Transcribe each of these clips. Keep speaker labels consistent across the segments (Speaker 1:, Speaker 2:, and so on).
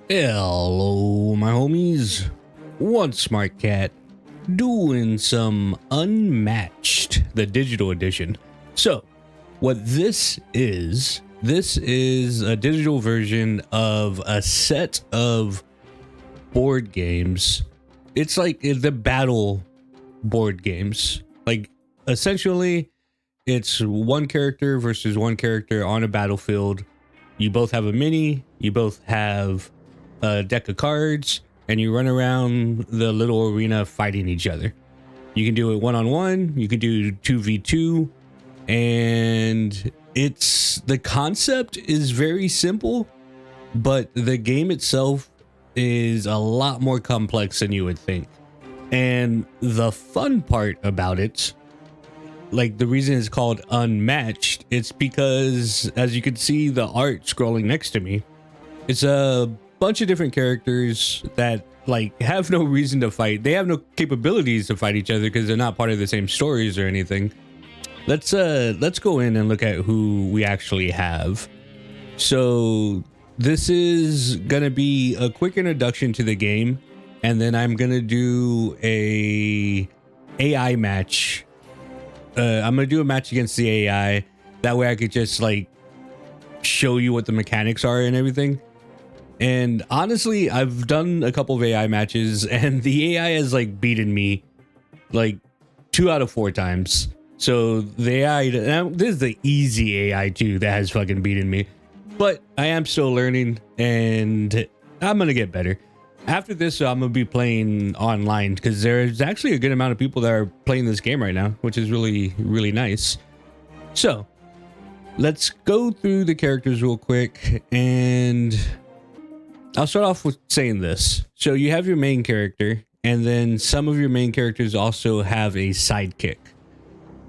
Speaker 1: Hello, my homies. One smart cat doing some Unmatched, the digital edition. So, what this is a digital version of a set of board games. It's like the battle board games. Like, essentially, it's one character versus one character on a battlefield. You both have a mini, you both have a deck of cards, and you run around the little arena fighting each other. You can do it one-on-one, you can do 2v2, and the concept is very simple, but the game itself is a lot more complex than you would think. And the fun part about it, like the reason it's called Unmatched, it's because, as you can see the art scrolling next to me, it's a bunch of different characters that like have no reason to fight. They have no capabilities to fight each other because they're not part of the same stories or anything. Let's go in and look at who we actually have. So this is gonna be a quick introduction to the game, and then I'm gonna do a AI match. I'm gonna do a match against the AI. That way I could just like show you what the mechanics are and everything. And honestly, I've done a couple of AI matches and the AI has like beaten me like 2 out of 4 times. So the AI, this is the easy AI too that has fucking beaten me, but I am still learning and I'm gonna get better. After this, I'm gonna be playing online because there's actually a good amount of people that are playing this game right now, which is really nice. So let's go through the characters real quick, and I'll start off with saying this. So you have your main character, and then some of your main characters also have a sidekick.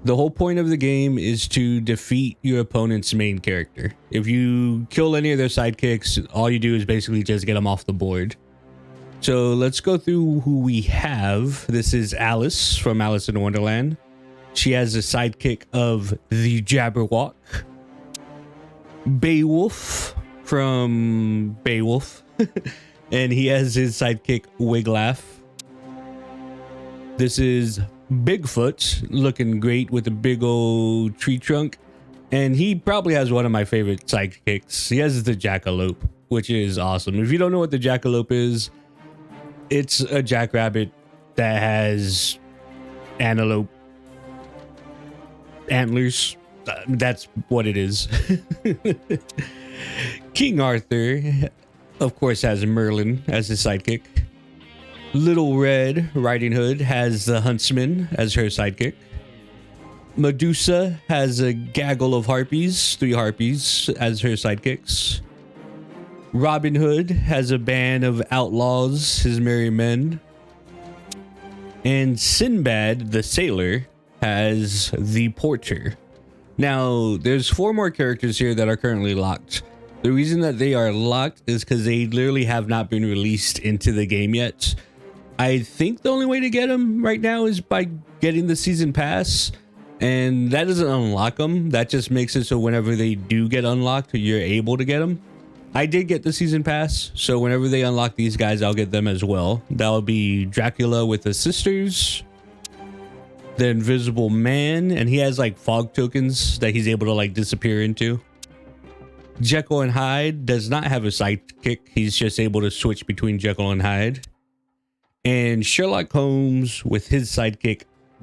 Speaker 1: The whole point of the game is to defeat your opponent's main character. If you kill any of their sidekicks, all you do is basically just get them off the board. So let's go through who we have. This is Alice from Alice in Wonderland. She has a sidekick of the Jabberwock. Beowolf from Beowolf. And he has his sidekick Wiglaf. This is Bigfoot, looking great with a big old tree trunk. And he probably has one of my favorite sidekicks. He has the Jackalope, which is awesome. If you don't know what the Jackalope is, it's a jackrabbit that has antelope antlers. That's what it is. King Arthur, of course, has Merlin as his sidekick. Little Red Ridinghood has the Huntsman as her sidekick. Madusa has a gaggle of harpies, 3 harpies as her sidekicks. Robin Hood has a band of outlaws, his merry men. And Sinbad, the sailor, has the porter. Now, there's 4 more characters here that are currently locked. The reason that they are locked is because they literally have not been released into the game yet. I think the only way to get them right now is by getting the season pass, and that doesn't unlock them. That just makes it so whenever they do get unlocked, you're able to get them. I did get the season pass, so whenever they unlock these guys, I'll get them as well. That'll be Dracula with the sisters, the Invisible Man, and he has like fog tokens that he's able to like disappear into. Jekyll and Hyde does not have a sidekick. He's just able to switch between Jekyll and Hyde. And Sherlock Holmes with his sidekick,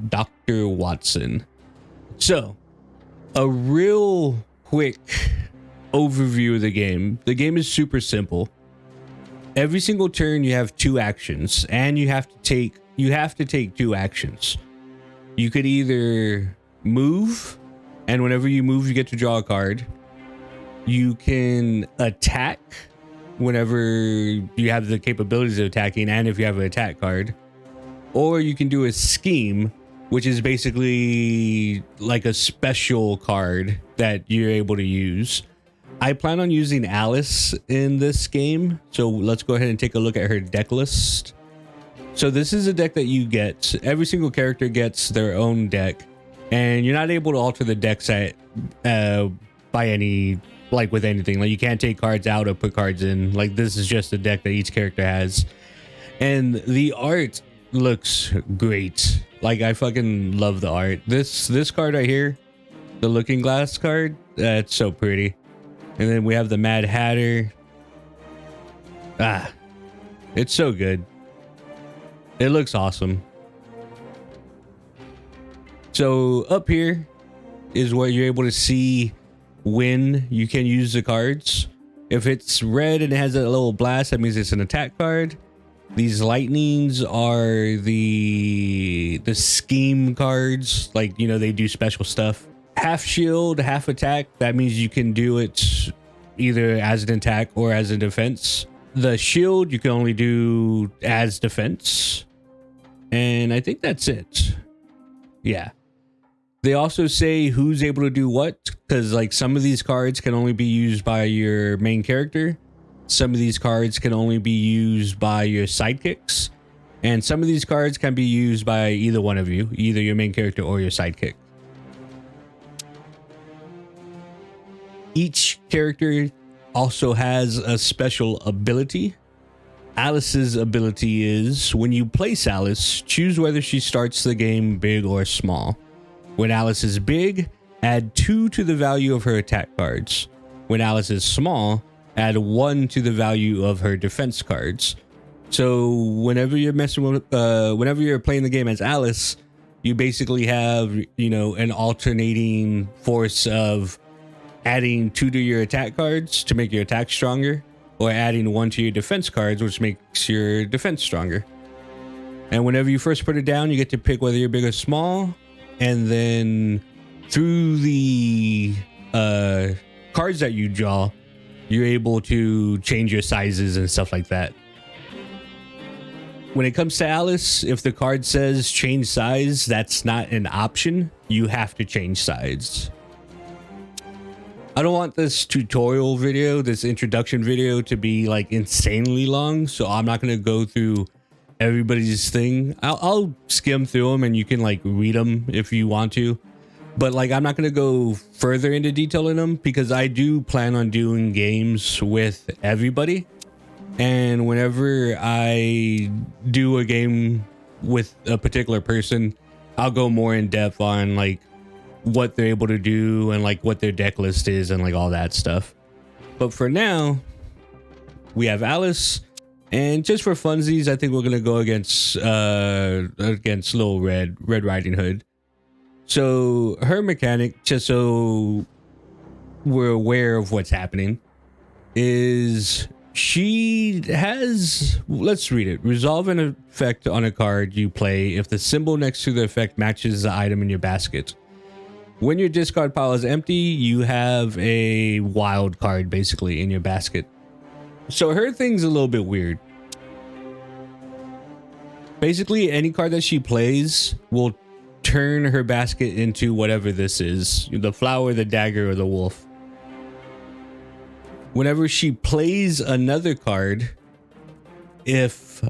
Speaker 1: Dr. Watson. So, a real quick overview of the game. The game is super simple. Every single turn you have 2 actions, and you have to take 2 actions. You could either move, and whenever you move you get to draw a card. You can attack whenever you have the capabilities of attacking, and if you have an attack card. Or you can do a scheme, which is basically like a special card that you're able to use. I plan on using Alice in this game, so let's go ahead and take a look at her deck list. So this is a deck that you get. Every single character gets their own deck, and you're not able to alter the deck set by any like with anything. Like you can't take cards out or put cards in. Like this is just a deck that each character has. And the art looks great. Like I fucking love the art. This card right here, the Looking Glass card, it's so pretty. And then we have the Mad Hatter. It's so good. It looks awesome. So up here is where you're able to see when you can use the cards. If it's red and it has a little blast, that means it's an attack card. These lightnings are the scheme cards, like, you know, they do special stuff. Half shield, half attack, that means you can do it either as an attack or as a defense. The shield you can only do as defense, and I think that's it. Yeah, they also say who's able to do what, because like some of these cards can only be used by your main character. Some of these cards can only be used by your sidekicks, and some of these cards can be used by either one of you, either your main character or your sidekick. Each character also has a special ability. Alice's ability is when you place Alice, choose whether she starts the game big or small. When Alice is big, add 2 to the value of her attack cards. When Alice is small, add 1 to the value of her defense cards. So whenever you're messing with, whenever you're playing the game as Alice, you basically have, you know, an alternating force of adding 2 to your attack cards to make your attack stronger, or adding 1 to your defense cards, which makes your defense stronger. And whenever you first put it down, you get to pick whether you're big or small, and then through the cards that you draw, you're able to change your sizes and stuff like that. When it comes to Alice, if the card says change size, that's not an option. You have to change size. I don't want this tutorial video, this introduction video, to be like insanely long, so I'm not going to go through everybody's thing. I'll skim through them and you can like read them if you want to. But like, I'm not going to go further into detail in them because I do plan on doing games with everybody. And whenever I do a game with a particular person, I'll go more in depth on like what they're able to do and like what their deck list is and like all that stuff. But for now, we have Alice, and just for funsies, I think we're going to go against Little Red Ridinghood. So her mechanic, just so we're aware of what's happening, is she has, let's read it. Resolve an effect on a card you play if the symbol next to the effect matches the item in your basket. When your discard pile is empty, you have a wild card basically in your basket. So her thing's a little bit weird. Basically, any card that she plays will turn her basket into whatever this is, the flower, the dagger, or the wolf. Whenever she plays another card, if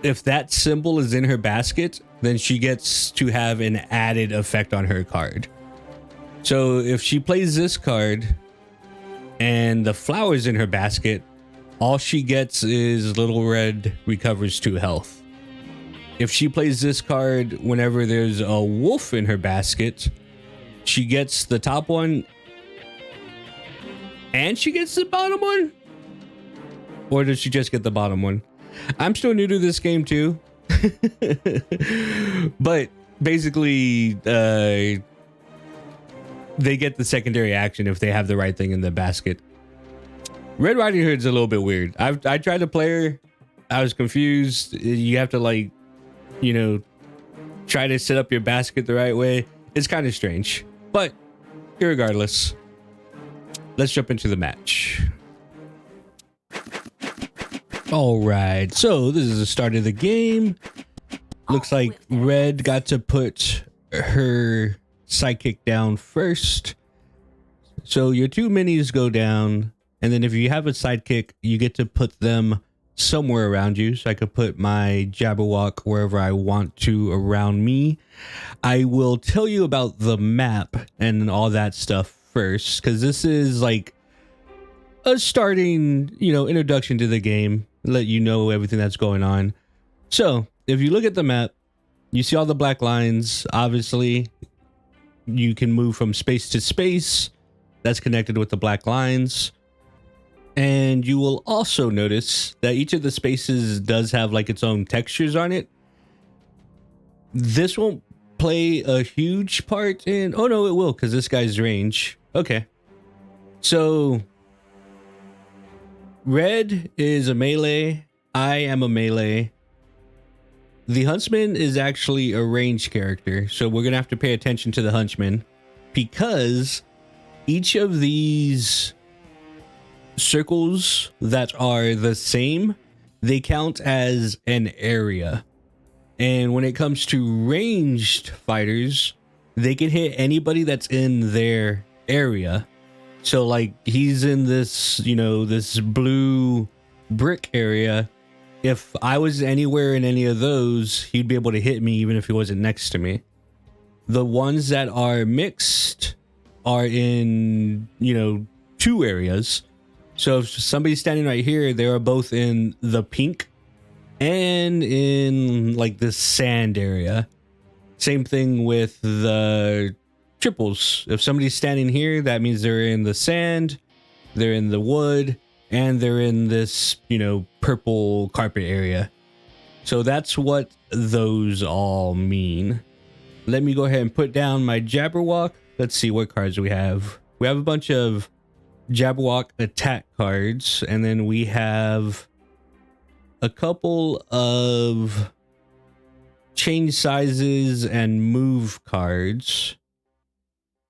Speaker 1: that symbol is in her basket, then she gets to have an added effect on her card. So if she plays this card and the flower's in her basket, all she gets is Little Red recovers 2 health. If she plays this card whenever there's a wolf in her basket, she gets the top one and she gets the bottom one? Or does she just get the bottom one? I'm still new to this game too. But basically, they get the secondary action if they have the right thing in the basket. Red Riding Hood's a little bit weird. I tried to play her. I was confused. You have to like, you know, try to set up your basket the right way. It's kind of strange, but irregardless, let's jump into the match. All right, so this is the start of the game. Looks like Red got to put her sidekick down first. So your 2 minis go down, and then if you have a sidekick, you get to put them somewhere around you. So I could put my Jabberwock wherever I want to around me. I will tell you about the map and all that stuff first, because this is like a starting, introduction to the game, let you know everything that's going on. So if you look at the map, you see all the black lines. Obviously, you can move from space to space. That's connected with the black lines. And you will also notice that each of the spaces does have like its own textures on it. This won't play a huge part in... Oh, no, it will, because this guy's range. Okay. So, red is a melee. I am a melee. The huntsman is actually a ranged character, so we're going to have to pay attention to the huntsman, because each of these circles that are the same, they count as an area. And when it comes to ranged fighters, they can hit anybody that's in their area. So like he's in this, this blue brick area. If I was anywhere in any of those, he'd be able to hit me even if he wasn't next to me. The ones that are mixed are in, 2 areas. So if somebody's standing right here, they are both in the pink and in like the sand area. Same thing with the triples. If somebody's standing here, that means they're in the sand, they're in the wood, and they're in this, purple carpet area. So that's what those all mean. Let me go ahead and put down my Jabberwock. Let's see what cards we have. We have a bunch of Jabberwock attack cards, and then we have a couple of change sizes and move cards,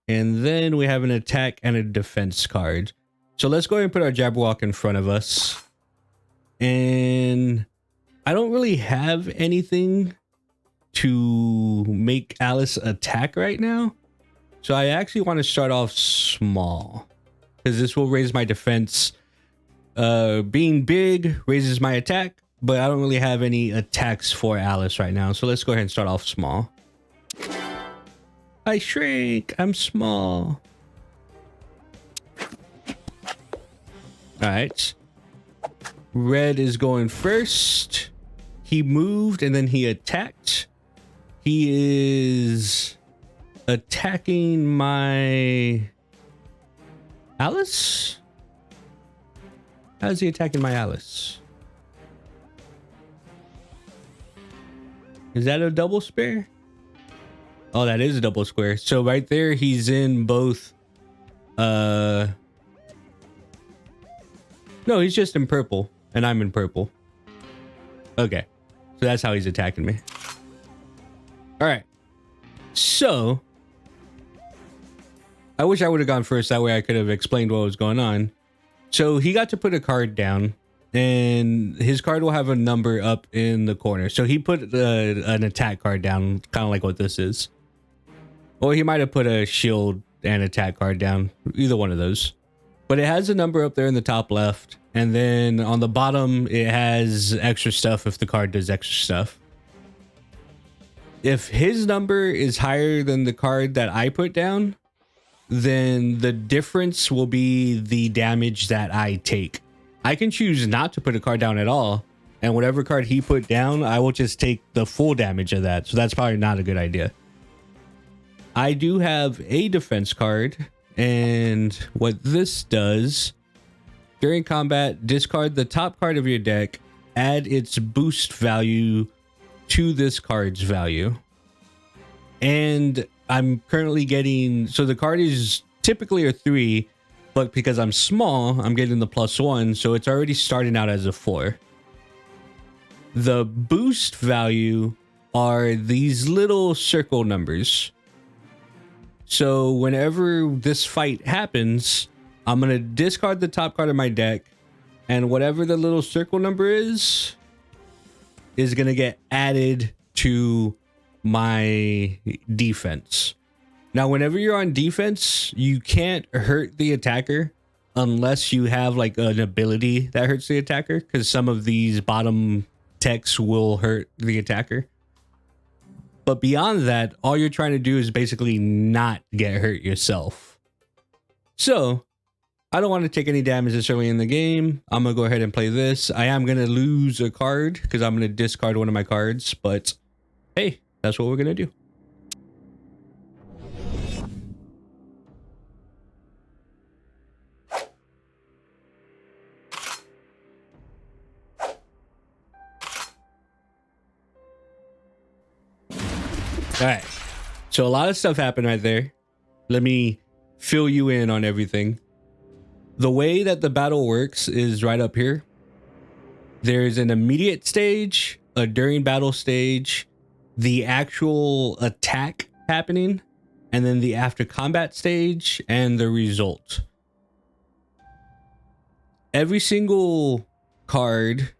Speaker 1: and then we have an attack and a defense card. So let's go ahead and put our Jabberwock in front of us. And I don't really have anything to make Alice attack right now, so I actually want to start off small, because this will raise my defense. Being big raises my attack, but I don't really have any attacks for Alice right now. So let's go ahead and start off small. I shrink. I'm small. All right. Red is going first. He moved and then he attacked. He is attacking my Alice? How's he attacking my Alice? Is that a double square? Oh, that is a double square. So right there, he's in both. No, he's just in purple, and I'm in purple. Okay, so that's how he's attacking me. All right. So I wish I would have gone first. That way I could have explained what was going on. So he got to put a card down, and his card will have a number up in the corner. So he put an attack card down, kind of like what this is. Or he might have put a shield and attack card down, either one of those. But it has a number up there in the top left. And then on the bottom, it has extra stuff if the card does extra stuff. If his number is higher than the card that I put down, then the difference will be the damage that I take. I can choose not to put a card down at all, and whatever card he put down, I will just take the full damage of that. So that's probably not a good idea. I do have a defense card, and what this does, during combat, discard the top card of your deck, add its boost value to this card's value. And I'm currently getting, so the card is typically a 3, but because I'm small, I'm getting the +1, so it's already starting out as a 4. The boost value are these little circle numbers. So whenever this fight happens, I'm going to discard the top card of my deck, and whatever the little circle number is going to get added to my defense. Now, whenever you're on defense, you can't hurt the attacker unless you have like an ability that hurts the attacker, because some of these bottom techs will hurt the attacker. But beyond that, all you're trying to do is basically not get hurt yourself. So I don't want to take any damage this early in the game. I'm going to go ahead and play this. I am going to lose a card because I'm going to discard one of my cards. But hey, that's what we're going to do. All right. So a lot of stuff happened right there. Let me fill you in on everything. The way that the battle works is right up here. There's an immediate stage, a during battle stage, the actual attack happening, and then the after combat stage and the result. Every single card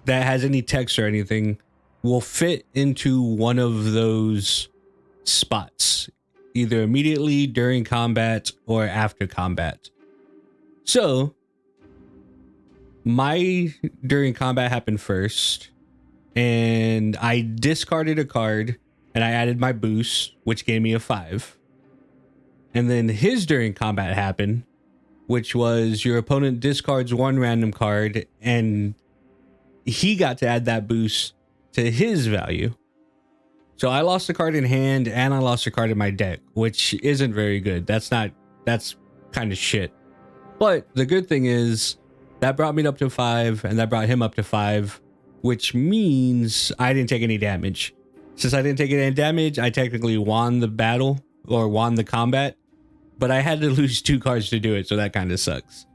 Speaker 1: that has any text or anything will fit into one of those spots, either immediately, during combat, or after combat. So my during combat happened first, and I discarded a card and I added my boost, which gave me a 5. And then his during combat happened, which was your opponent discards one random card and he got to add that boost to his value. So I lost a card in hand and I lost a card in my deck, which isn't very good. That's kind of shit. But the good thing is that brought me up to 5 and that brought him up to 5, which means I didn't take any damage. Since I didn't take any damage, I technically won the battle or won the combat, but I had to lose 2 cards to do it. So that kind of sucks.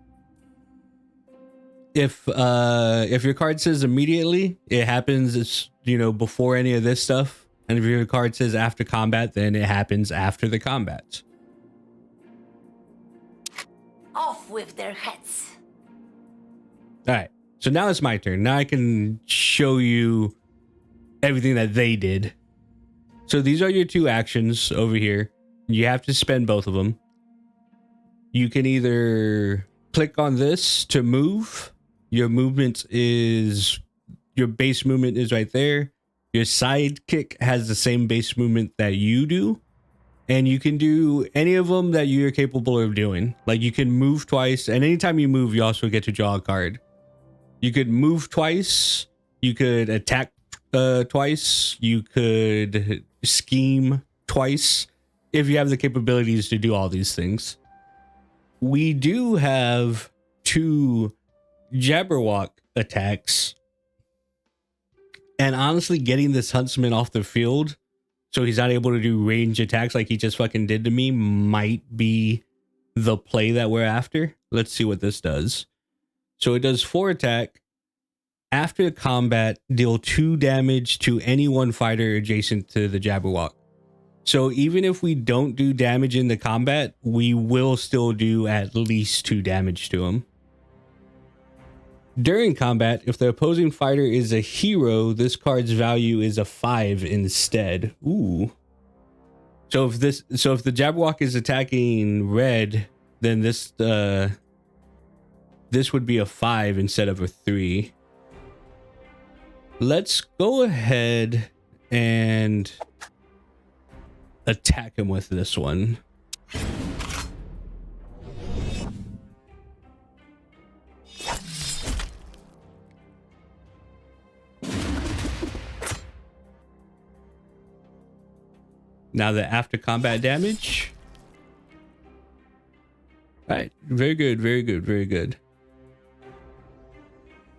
Speaker 1: If your card says immediately, it happens, it's, before any of this stuff. And if your card says after combat, then it happens after the combat.
Speaker 2: Off with their heads.
Speaker 1: All right. So now it's my turn. Now I can show you everything that they did. So these are your 2 actions over here. You have to spend both of them. You can either click on this to move. Your movement is, your base movement is right there. Your sidekick has the same base movement that you do. And you can do any of them that you're capable of doing. Like you can move twice, and anytime you move, you also get to draw a card. You could move twice. You could attack twice. You could scheme twice if you have the capabilities to do all these things. We do have 2 Jabberwock attacks. And honestly, getting this Huntsman off the field so he's not able to do range attacks like he just fucking did to me might be the play that we're after. Let's see what this does. So it does 4 attack. After combat, deal 2 damage to any one fighter adjacent to the Jabberwock. So even if we don't do damage in the combat, we will still do at least 2 damage to him. During combat, if the opposing fighter is a hero, this card's value is a 5 instead. Ooh. So if the Jabberwock is attacking red, then this would be a 5 instead of a 3. Let's go ahead and attack him with this one. Now the after combat damage. All right, very good, very good, very good.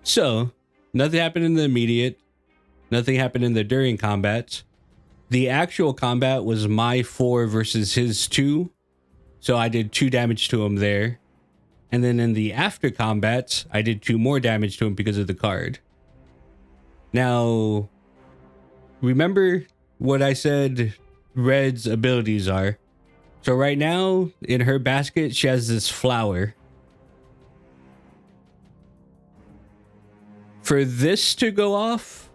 Speaker 1: So nothing happened in the immediate. Nothing happened in the during combat. The actual combat was my 4 versus his 2. So I did 2 damage to him there. And then in the after combat, I did 2 more damage to him because of the card. Now, remember what I said Red's abilities are. So right now in her basket, she has this flower. For this to go off,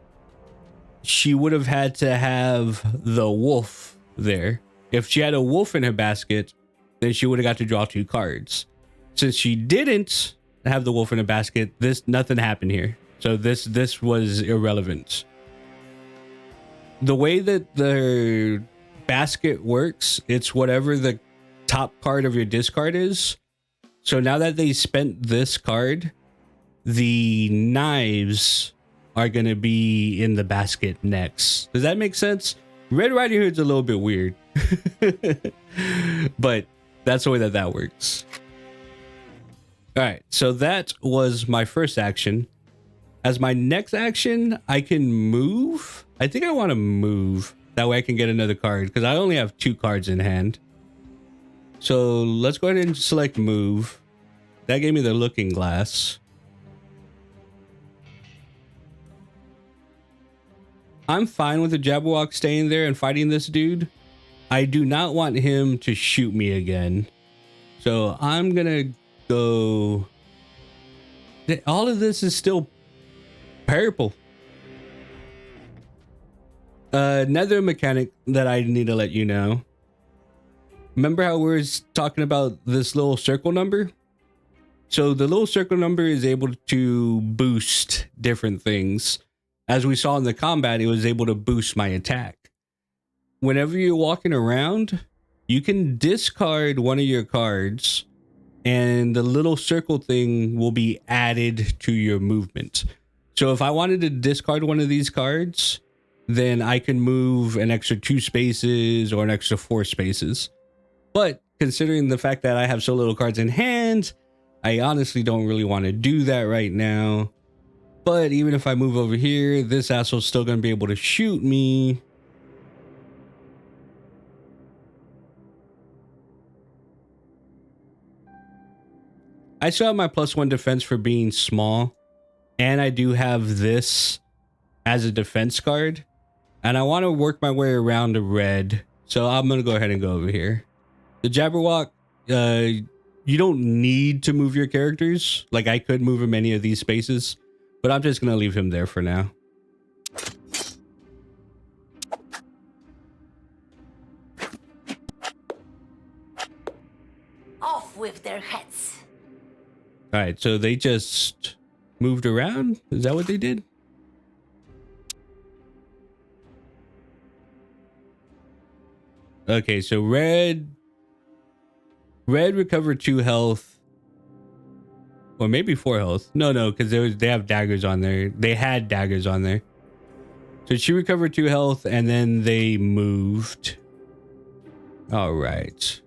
Speaker 1: she would have had to have the wolf there. If she had a wolf in her basket, then she would have got to draw 2 cards. Since she didn't have the wolf in her basket, nothing happened here. So this was irrelevant. The way that the basket works, it's whatever the top card of your discard is. So now that they spent this card, the knives are going to be in the basket next. Does that make sense? Red Riding Hood's a little bit weird, but that's the way that works. All right, so that was my first action. As my next action, I can move. I think I want to move. That way I can get another card because I only have 2 cards in hand. So let's go ahead and select move. That gave me the looking glass. I'm fine with the Jabberwock staying there and fighting this dude. I do not want him to shoot me again. So I'm going to go... All of this is still purple. Another mechanic that I need to let you know. Remember how we were talking about this little circle number? So the little circle number is able to boost different things. As we saw in the combat, it was able to boost my attack. Whenever you're walking around, you can discard one of your cards and the little circle thing will be added to your movement. So if I wanted to discard one of these cards, then I can move an extra 2 spaces or an extra 4 spaces. But considering the fact that I have so little cards in hand, I honestly don't really want to do that right now. But even if I move over here, this asshole's still going to be able to shoot me. I still have my +1 defense for being small. And I do have this as a defense card. And I want to work my way around the red. So I'm going to go ahead and go over here. The Jabberwock, you don't need to move your characters. Like I could move him any of these spaces. But I'm just going to leave him there for now.
Speaker 2: Off with their heads.
Speaker 1: All right, so they just moved around. Is that what they did? Okay, so red recovered 2 health. Or maybe 4 health. No, because they have daggers on there. They had daggers on there. So she recovered 2 health and then they moved. All right.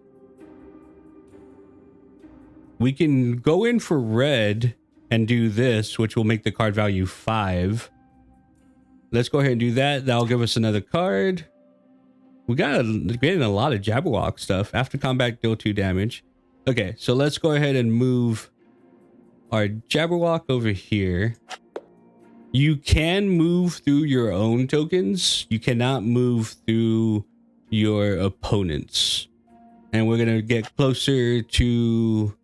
Speaker 1: We can go in for red and do this, which will make the card value 5. Let's go ahead and do that. That'll give us another card. We got getting a lot of Jabberwock stuff. After combat, deal 2 damage. Okay, so let's go ahead and move our Jabberwock over here. You can move through your own tokens. You cannot move through your opponents. And we're going to get closer to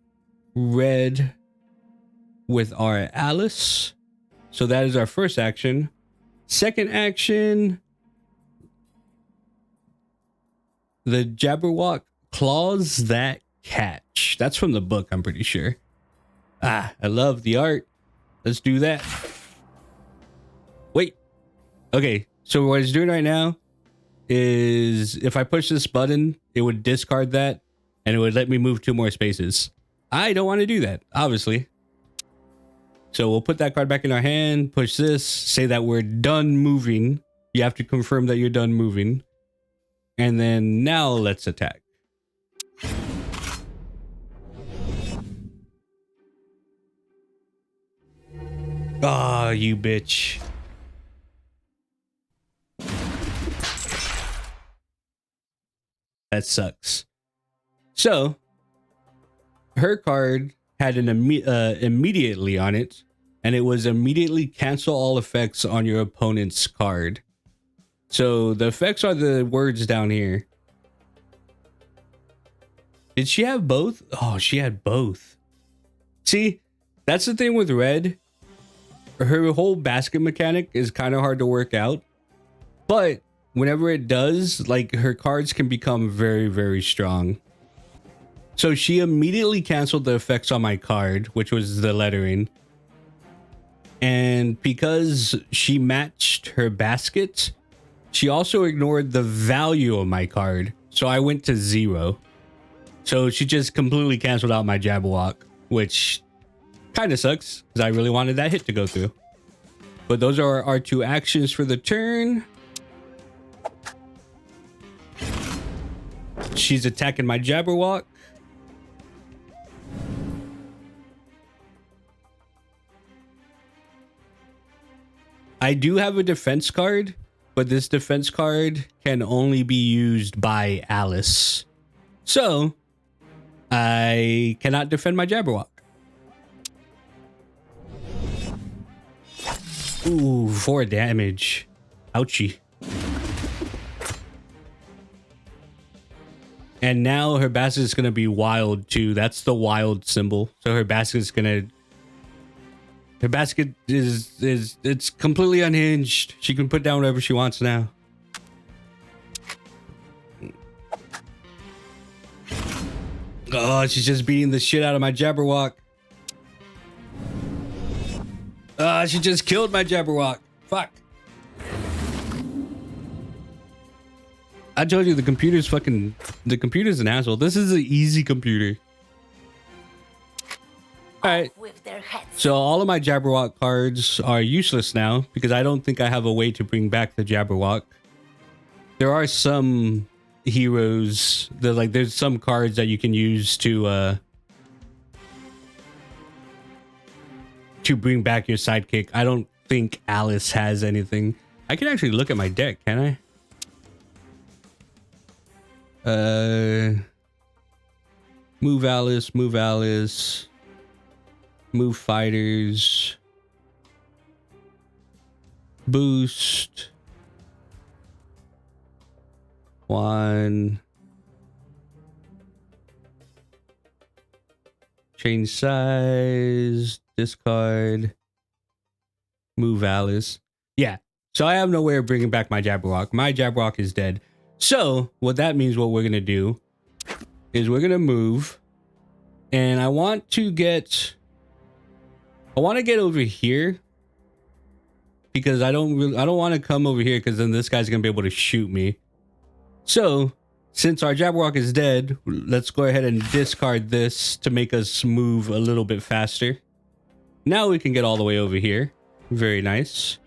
Speaker 1: red with our Alice. So that is our first action. Second action, the Jabberwock claws that catch. That's from the book, I'm pretty sure. I love the art. Let's do that. Wait. Okay, so what it's doing right now is if I push this button, it would discard that and it would let me move 2 more spaces. I don't want to do that, obviously. So we'll put that card back in our hand, push this, say that we're done moving. You have to confirm that you're done moving. And then now let's attack. Ah, oh, you bitch. That sucks. So, her card had an immediately on it, and it was immediately cancel all effects on your opponent's card. So, the effects are the words down here. Did she have both? Oh, she had both. See, that's the thing with red. Her whole basket mechanic is kind of hard to work out, but whenever it does, like, her cards can become very, very strong. So she immediately canceled the effects on my card, which was the lettering. And because she matched her basket, she also ignored the value of my card. So I went to 0. So she just completely canceled out my Jabberwock, which kind of sucks because I really wanted that hit to go through. But those are our 2 actions for the turn. She's attacking my Jabberwock. I do have a defense card, but this defense card can only be used by Alice. So I cannot defend my Jabberwock. Ooh, 4 damage. Ouchie. And now her basket is going to be wild too. That's the wild symbol. So her basket is going to... Her basket is it's completely unhinged. She can put down whatever she wants now. Oh, she's just beating the shit out of my Jabberwock. She just killed my Jabberwock. Fuck. I told you the computer's an asshole. This is an easy computer. All right. So all of my Jabberwock cards are useless now because I don't think I have a way to bring back the Jabberwock. There are some heroes that there's some cards that you can use to bring back your sidekick. I don't think Alice has anything. I can actually look at my deck, can I? Move Alice, move Alice. Move fighters. Boost. 1. Change size. Discard. Move Alice. Yeah. So I have no way of bringing back my Jabberwock. My Jabberwock is dead. So what that means, what we're going to do is we're going to move. And I want to get over here because I don't want to come over here because then this guy's going to be able to shoot me. So since our Jabberwock is dead, let's go ahead and discard this to make us move a little bit faster. Now we can get all the way over here. Very nice.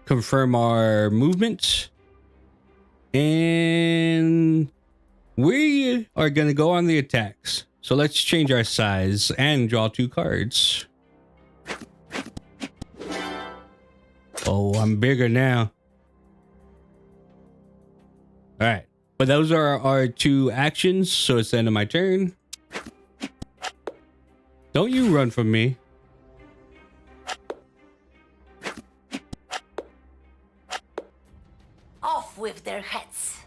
Speaker 1: Confirm our movement. And we are going to go on the attacks. So let's change our size and draw 2 cards. Oh, I'm bigger now. All right. But those are our 2 actions. So it's the end of my turn. Don't you run from me.
Speaker 2: Off with their heads.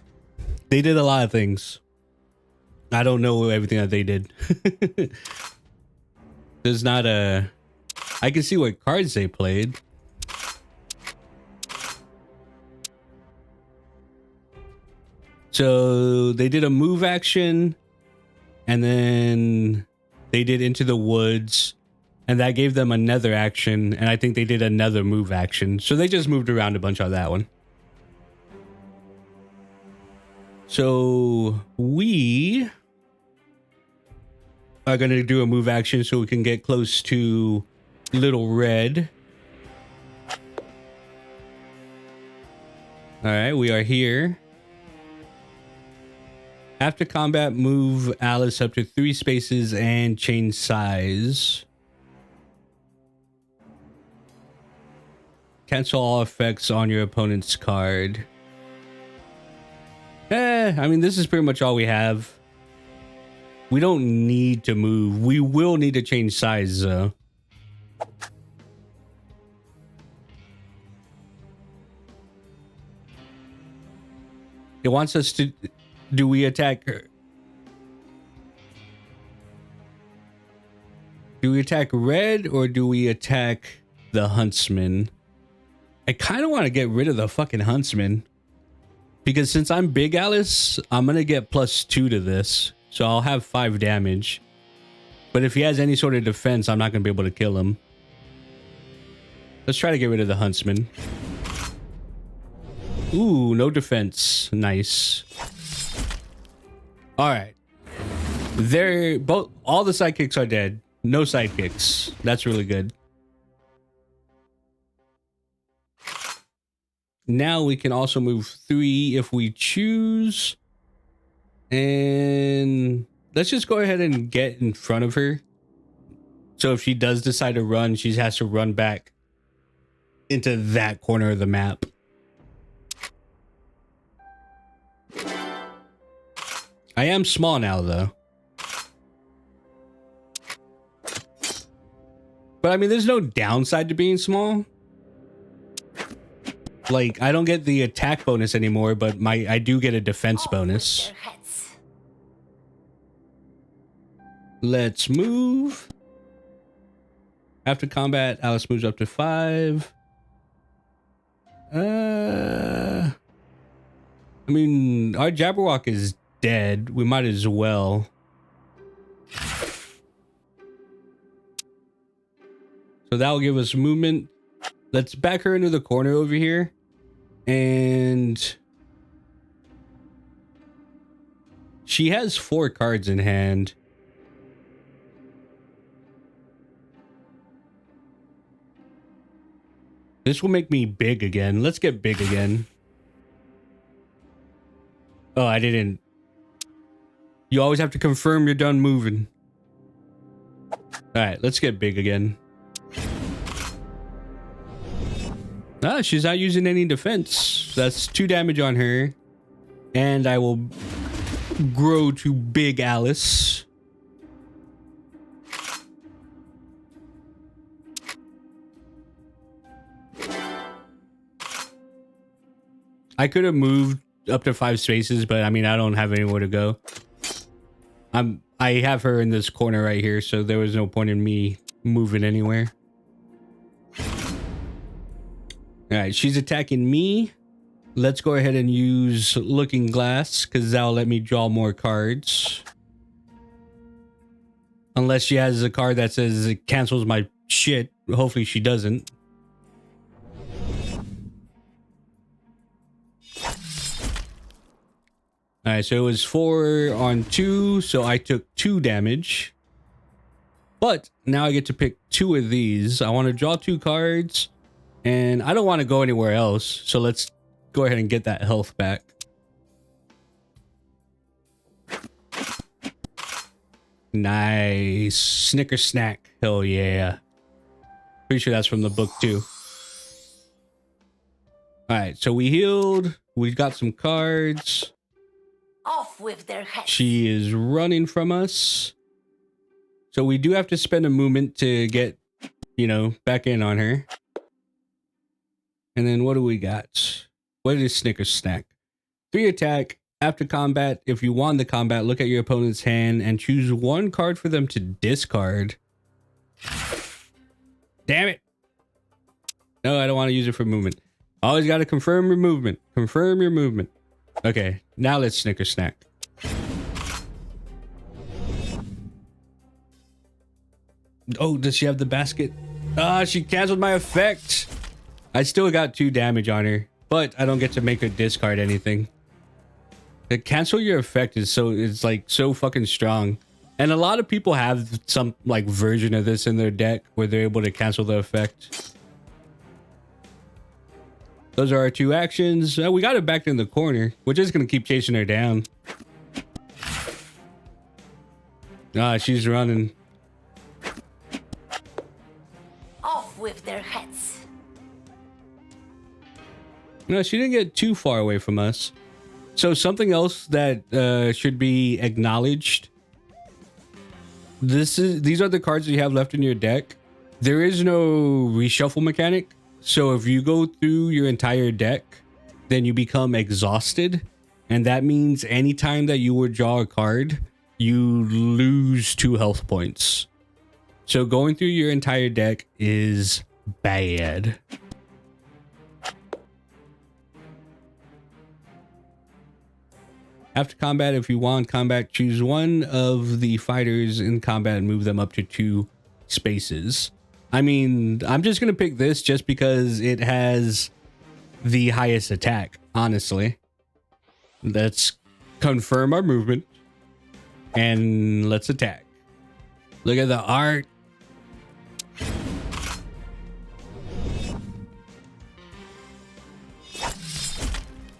Speaker 1: They did a lot of things. I don't know everything that they did. There's not a... I can see what cards they played. So they did a move action. And then they did Into the Woods. And that gave them another action. And I think they did another move action. So they just moved around a bunch on that one. So we are going to do a move action so we can get close to Little Red. All right, we are here. After combat, move Alice up to 3 spaces and change size. Cancel all effects on your opponent's card. I mean, this is pretty much all we have. We don't need to move. We will need to change size, though. It wants us to... Do we attack her? Do we attack Red or do we attack the Huntsman? I kind of want to get rid of the fucking Huntsman. Because since I'm Big Alice, I'm going to get +2 to this. So I'll have 5 damage. But if he has any sort of defense, I'm not going to be able to kill him. Let's try to get rid of the Huntsman. Ooh, no defense. Nice. All right. They're both, all the sidekicks are dead. No sidekicks. That's really good. Now we can also move 3 if we choose. And let's just go ahead and get in front of her. So if she does decide to run, she has to run back into that corner of the map. I am small now, though. But I mean, there's no downside to being small. Like, I don't get the attack bonus anymore, but I do get a defense bonus. Let's move. After combat, Alice moves up to 5. I mean, our Jabberwock is dead. We might as well. So that'll give us movement. Let's back her into the corner over here. And she has 4 cards in hand. This will make me big again. Let's get big again. Oh, I didn't. You always have to confirm you're done moving. All right, let's get big again. Ah, she's not using any defense. That's 2 damage on her. And I will grow to Big Alice. I could have moved up to 5 spaces, but I mean, I don't have anywhere to go. I have her in this corner right here, so there was no point in me moving anywhere. All right, she's attacking me. Let's go ahead and use Looking Glass, because that'll let me draw more cards. Unless she has a card that says it cancels my shit. Hopefully she doesn't. All right, so it was 4 on 2, so I took 2 damage. But now I get to pick 2 of these. I want to draw 2 cards, and I don't want to go anywhere else. So let's go ahead and get that health back. Nice. Snicker snack. Hell yeah. Pretty sure that's from the book too. All right, so we healed. We got some cards.
Speaker 2: Off with their heads.
Speaker 1: She is running from us. So we do have to spend a movement to get, you know, back in on her. And then what do we got? What is Snicker Snack? 3 attack. After combat, if you won the combat, look at your opponent's hand and choose 1 card for them to discard. Damn it. No, I don't want to use it for movement. Always got to confirm your movement. Confirm your movement. Okay, now let's Snicker Snack. Oh, does she have the basket? Ah, she canceled my effect. I still got 2 damage on her, but I don't get to make her discard anything. The cancel your effect is it's like so fucking strong. And a lot of people have some like version of this in their deck where they're able to cancel the effect. Those are our 2 actions. We got her back in the corner. We're just going to keep chasing her down. Ah, she's running.
Speaker 2: Off with their heads.
Speaker 1: No, she didn't get too far away from us. So something else that should be acknowledged. These are the cards that you have left in your deck. There is no reshuffle mechanic. So if you go through your entire deck, then you become exhausted. And that means anytime that you would draw a card, you lose 2 health points. So going through your entire deck is bad. After combat, if you want combat, choose 1 of the fighters in combat and move them up to 2 spaces. I mean, I'm just going to pick this just because it has the highest attack, honestly. Let's confirm our movement. And let's attack. Look at the art.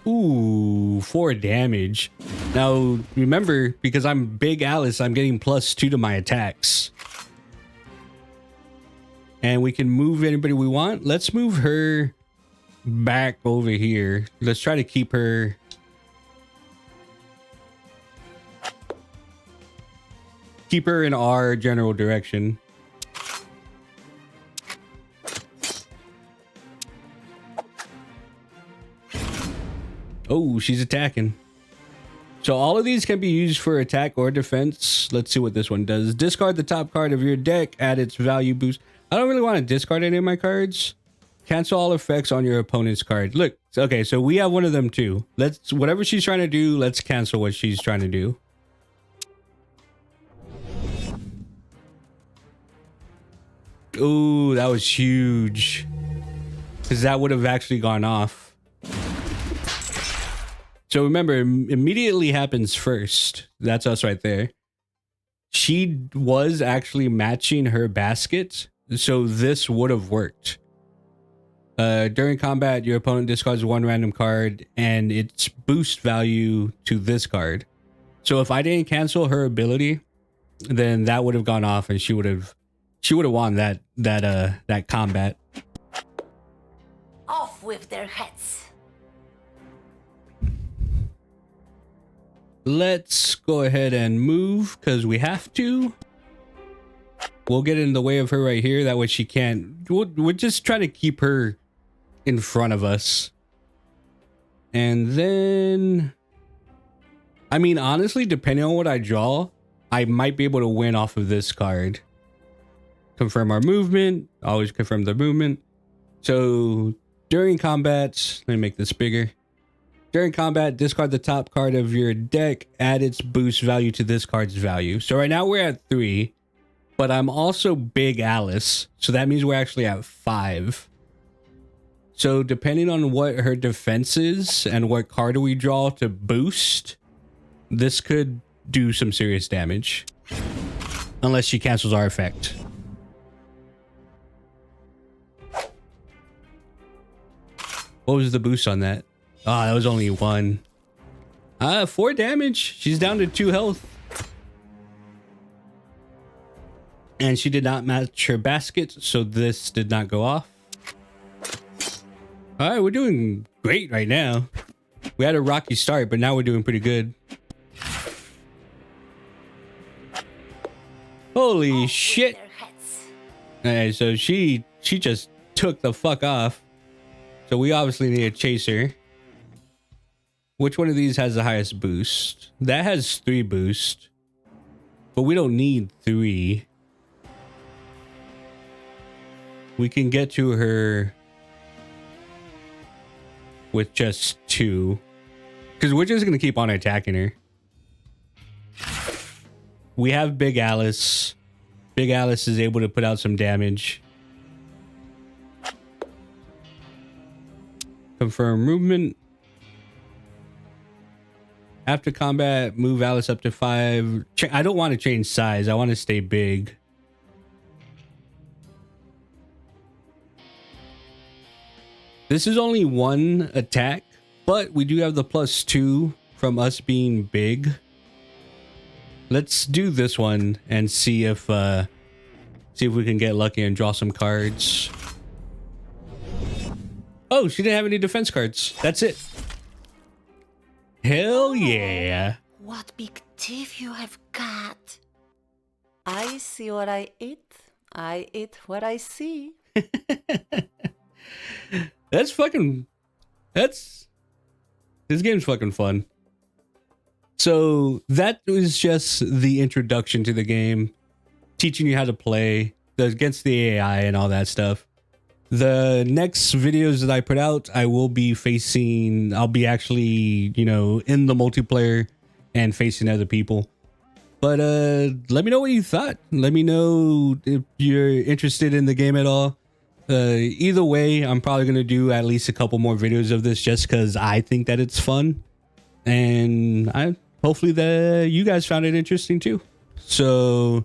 Speaker 1: Ooh, 4 damage. Now, remember, because I'm Big Alice, I'm getting +2 to my attacks. And we can move anybody we want. Let's move her back over here. Let's try to keep her... keep her in our general direction. Oh, she's attacking. So all of these can be used for attack or defense. Let's see what this one does. Discard the top card of your deck, add its value boost. I don't really want to discard any of my cards. Cancel all effects on your opponent's card. Look, okay, so we have one of them too. Let's, whatever she's trying to do, let's cancel what she's trying to do. Ooh, that was huge. Because that would have actually gone off. So remember, immediately happens first. That's us right there. She was actually matching her basket, so this would have worked. During combat, your opponent discards 1 random card and its boost value to this card. So if I didn't cancel her ability, then that would have gone off and she would have won that combat.
Speaker 2: Off with their heads.
Speaker 1: Let's go ahead and move because we have to. We'll get in the way of her right here. That way she can't. We're just trying to keep her in front of us. And then, I mean, honestly, depending on what I draw, I might be able to win off of this card. Confirm our movement. Always confirm the movement. So during combat, let me make this bigger. During combat, discard the top card of your deck, add its boost value to this card's value. So right now we're at 3, but I'm also Big Alice. So that means we're actually at 5. So depending on what her defense is and what card we draw to boost, this could do some serious damage. Unless she cancels our effect. What was the boost on that? Oh, that was only 1. 4 damage. She's down to 2 health. And she did not match her basket, so this did not go off. All right, we're doing great right now. We had a rocky start, but now we're doing pretty good. Holy shit. Alright, so she just took the fuck off. So we obviously need a chaser. Which one of these has the highest boost? That has 3 boost. But we don't need 3. We can get to her with just 2. Because we're just going to keep on attacking her. We have Big Alice. Big Alice is able to put out some damage. Confirm movement. After combat, move Alice up to 5. I don't want to change size. I want to stay big. This is only 1 attack, but we do have the +2 from us being big. Let's do this one and see if we can get lucky and draw some cards. Oh, she didn't have any defense cards. That's it. Hell yeah.
Speaker 2: What big teeth you have got.
Speaker 3: I see what I eat. I eat what I see.
Speaker 1: This game's fucking fun. So that was just the introduction to the game, teaching you how to play against the AI and all that stuff. The next videos that I put out, I'll be actually, you know, in the multiplayer and facing other people. But let me know what you thought. Let me know if you're interested in the game at all. Either way, I'm probably going to do at least a couple more videos of this just because I think that it's fun. And hopefully you guys found it interesting too. So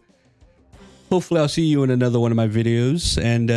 Speaker 1: hopefully I'll see you in another one of my videos, and